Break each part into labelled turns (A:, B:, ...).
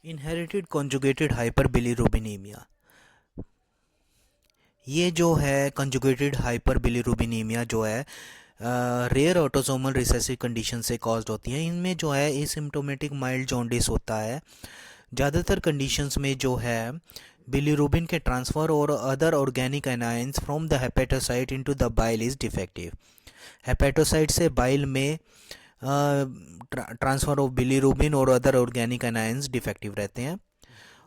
A: Inherited conjugated हाइपरबिलिरुबिनीमिया, ये जो है कंजुगेटेड हाइपरबिलिरुबिनीमिया जो है रेयर ऑटोसोमल रिसेसिव कंडीशन से कॉज्ड होती है। इनमें जो है एसिम्प्टोमेटिक माइल्ड जॉन्डिस होता है। ज़्यादातर कंडीशंस में जो है बिलीरुबिन के ट्रांसफ़र और other organic anions from the hepatocyte into the bile is defective. Hepatocyte से बाइल में ट्रांसफ़र ऑफ बिलीरुबिन और अदर ऑर्गेनिक एनायंस डिफेक्टिव रहते हैं।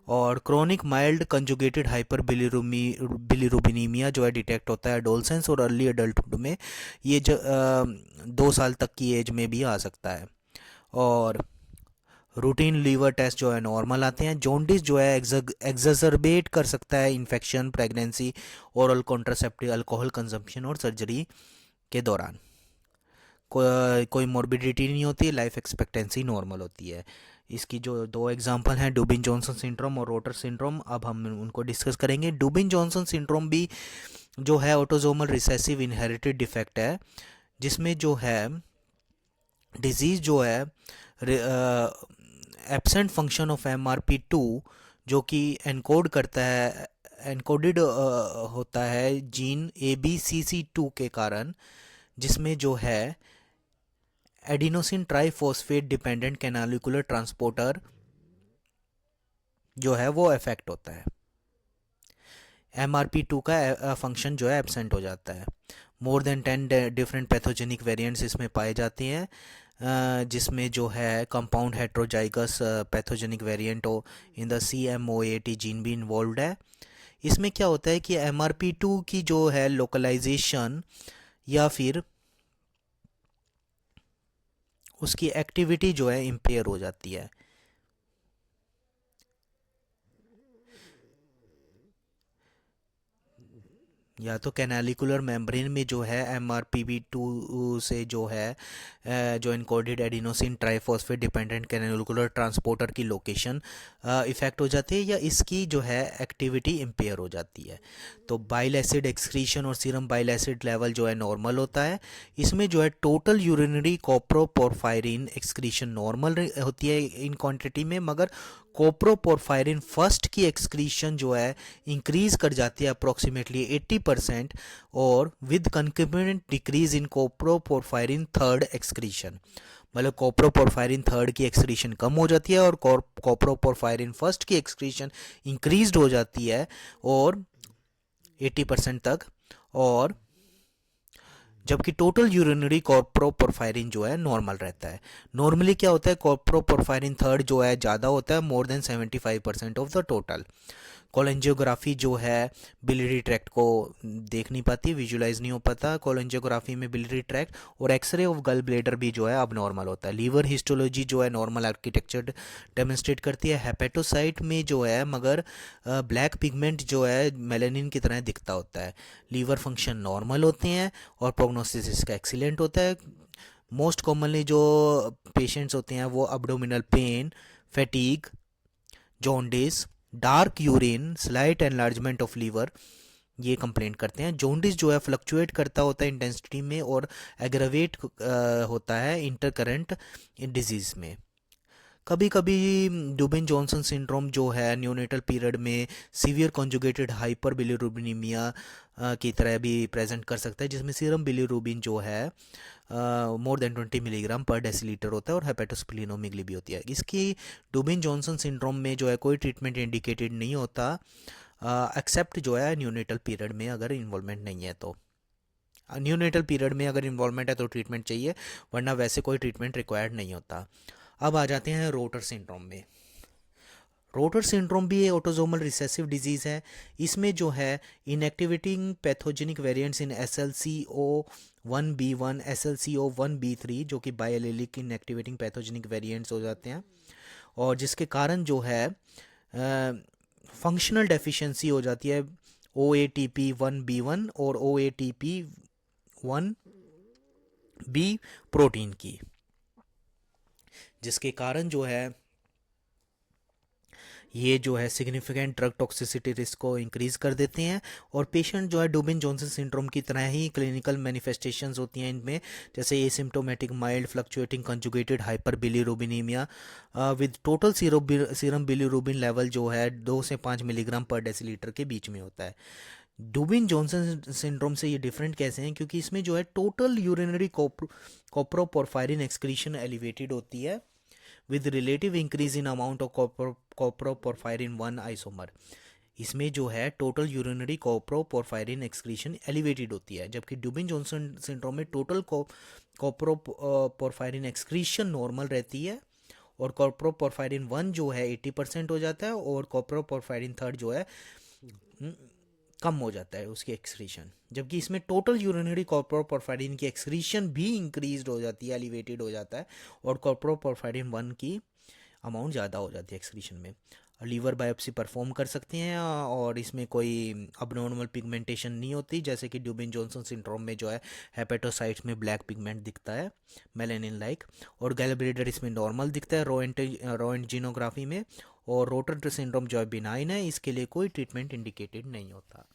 A: और क्रोनिक माइल्ड कंजुगेटेड हाइपर बिलीरुबिनीमिया जो है डिटेक्ट होता है एडोलसेंस और अर्ली अडल्टहुड में। ये 2 साल तक की एज में भी आ सकता है। और रूटीन लीवर टेस्ट जो है नॉर्मल आते हैं। जॉन्डिस जो है एग्जर्बेट कर सकता है infection, pregnancy, oral contraceptive, alcohol consumption और सर्जरी के दौरान। कोई मॉर्बिडिटी नहीं होती, लाइफ एक्सपेक्टेंसी नॉर्मल होती है। इसकी जो 2 एग्जांपल हैं डुबिन जॉनसन सिंड्रोम और रोटर सिंड्रोम, अब हम उनको डिस्कस करेंगे। डुबिन जॉनसन सिंड्रोम भी जो है ऑटोजोमल रिसेसिव इनहेरिटेड डिफेक्ट है, जिसमें जो है डिजीज़ जो है एब्सेंट फंक्शन ऑफ MRP2 जो कि एनकोड करता है, एनकोडेड होता है जीन ABCC2 के कारण, जिसमें जो है adenosine triphosphate dependent canalicular transporter जो है वो इफेक्ट होता है। MRP2 का फंक्शन जो है एब्सेंट हो जाता है। More then 10 different pathogenic variants इसमें पाए जाते हैं, जिसमें जो है कंपाउंड हेट्रोजाइगस पैथोजेनिक वेरिएंट हो इन द CMOAT जीन भी इन्वॉल्व है। इसमें क्या होता है कि MRP2 की जो है लोकलाइजेशन या फिर उसकी एक्टिविटी जो है इम्पेयर हो जाती है। या तो कैनालिकुलर मेम्ब्रेन में जो है MRPV2 से जो है जो encoded adenosine triphosphate dependent canalicular transporter की लोकेशन इफेक्ट हो जाती है या इसकी जो है एक्टिविटी इम्पेयर हो जाती है। तो बाइल एसिड एक्सक्रीशन और सीरम बाइल एसिड लेवल जो है नॉर्मल होता है। इसमें जो है total urinary coproporphyrin excretion normal होती है इन क्वांटिटी में, मगर कोप्रोपोरफायरिन फर्स्ट की एक्सक्रीशन जो है इंक्रीज कर जाती है अप्रोक्सीमेटली 80%, और with concurrent decrease in coproporphyrin third excretion. मतलब कोप्रोपोरफायरिन थर्ड की एक्सक्रीशन कम हो जाती है और कोप्रोपोरफायरिन फर्स्ट की एक्सक्रीशन इंक्रीज हो जाती है और 80% तक। और जबकि टोटल यूरिनरी कॉर्पोरोपोरफायरिन जो है नॉर्मल रहता है। नॉर्मली क्या होता है, कॉर्पोरोपोरफायरिन थर्ड जो है ज़्यादा होता है, more than 75% of the total. Cholangiography जो है बिलियरी ट्रैक्ट को देख नहीं पाती, विजुलाइज नहीं हो पाता कोलेंजियोग्राफी में बिलियरी ट्रैक्ट, और एक्सरे ऑफ गल ब्लेडर भी जो है अब नॉर्मल होता है। लीवर हिस्टोलॉजी जो है नॉर्मल आर्किटेक्चर डेमोन्स्ट्रेट करती है। हेपेटोसाइट में जो है मगर ब्लैक पिगमेंट जो है मेलानिन की तरह दिखता होता है। लीवर फंक्शन नॉर्मल होते हैं और प्रोग्नोसिस इसका एक्सीलेंट होता है। मोस्ट कॉमनली जो पेशेंट्स होते हैं वो abdominal pain, fatigue, jaundice, dark urine, slight enlargement of liver, ये कंप्लेंट करते हैं। जॉन्डिस जो है फ्लक्चुएट करता होता है इंटेंसिटी में और एग्रावेट होता है इंटरकरेंट डिजीज़ में। कभी कभी डुबिन जॉनसन सिंड्रोम जो है न्यूनेटल पीरियड में सीवियर कॉन्जुगेटेड हाइपर बिलीरुबिनीमिया की तरह भी प्रेजेंट कर सकता है, जिसमें सीरम बिलीरुबिन जो है मोर देन 20 मिलीग्राम पर डेसीलीटर होता है और हेपेटोस्प्लीनोमेगली भी होती है। इसकी डुबिन जॉनसन सिंड्रोम में जो है कोई ट्रीटमेंट इंडिकेटेड नहीं होता, एक्सेप्ट जो है न्यूनेटल पीरियड में अगर इन्वॉल्वमेंट नहीं है तो। न्यूनेटल पीरियड में अगर इन्वॉल्वमेंट है तो ट्रीटमेंट चाहिए, वरना वैसे कोई ट्रीटमेंट रिक्वायर्ड नहीं होता। अब आ जाते हैं रोटर सिंड्रोम में। रोटर सिंड्रोम भी ऑटोजोमल रिसेसिव डिजीज़ है। इसमें जो है इनएक्टिवेटिंग पैथोजेनिक वेरिएंट्स इन SLCO1B1, SLCO1B3 जो कि बायलेलिक इनएक्टिवेटिंग पैथोजेनिक वेरिएंट्स हो जाते हैं, और जिसके कारण जो है फंक्शनल डेफिशिएंसी हो जाती है OATP1B1 और OATP1B प्रोटीन की, जिसके कारण जो है ये जो है सिग्निफिकेंट ड्रग टॉक्सिसिटी रिस्क को इंक्रीज कर देते हैं। और पेशेंट जो है डुबिन जॉनसन सिंड्रोम की तरह ही क्लिनिकल मैनिफेस्टेशंस होती हैं इनमें, जैसे asymptomatic mild fluctuating conjugated hyperbilirubinaemia with total serum bilirubin level जो है 2 से 5 मिलीग्राम पर डेसीलीटर के बीच में होता है। डुबिन जॉनसन सिंड्रोम से ये डिफरेंट कैसे हैं, क्योंकि इसमें जो है total urinary coproporphyrin excretion elevated होती है with relative increase in amount of coproporphyrin 1 isomer. इसमें जो है total urinary coproporphyrin excretion elevated होती है, जबकि डुबिन जॉनसन सिंड्रोम में टोटल कोप्रोपोरफायरिन एक्सक्रीशन नॉर्मल रहती है, और कोप्रोपोरफायरिन 1 जो है 80% हो जाता है, और कोप्रोपोरफायरिन 3 जो है कम हो जाता है उसकी एक्सक्रीशन। जबकि इसमें टोटल यूरिनरी कॉर्पोरोपोरफायरिन की एक्सक्रीशन भी इंक्रीज हो जाती है, एलिवेटेड हो जाता है, और कॉर्पोरोपोरफायरिन 1 की अमाउंट ज़्यादा हो जाती है एक्सक्रीशन में। लीवर बायोप्सी परफॉर्म कर सकते हैं, और इसमें कोई अबनॉर्मल पिगमेंटेशन नहीं होती, जैसे कि ड्यूबिन जॉनसन सिंड्रोम में जो है हेपेटोसाइट्स में ब्लैक पिगमेंट दिखता है मेलानिन लाइक, और गैलब्लेडर इसमें नॉर्मल दिखता है रोएंटिनोग्राफी में। और रोटर सिंड्रोम जो है बिनाइन है, इसके लिए कोई ट्रीटमेंट इंडिकेटेड नहीं होता।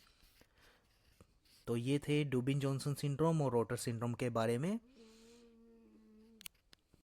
A: तो ये थे डुबिन जॉनसन सिंड्रोम और रोटर सिंड्रोम के बारे में।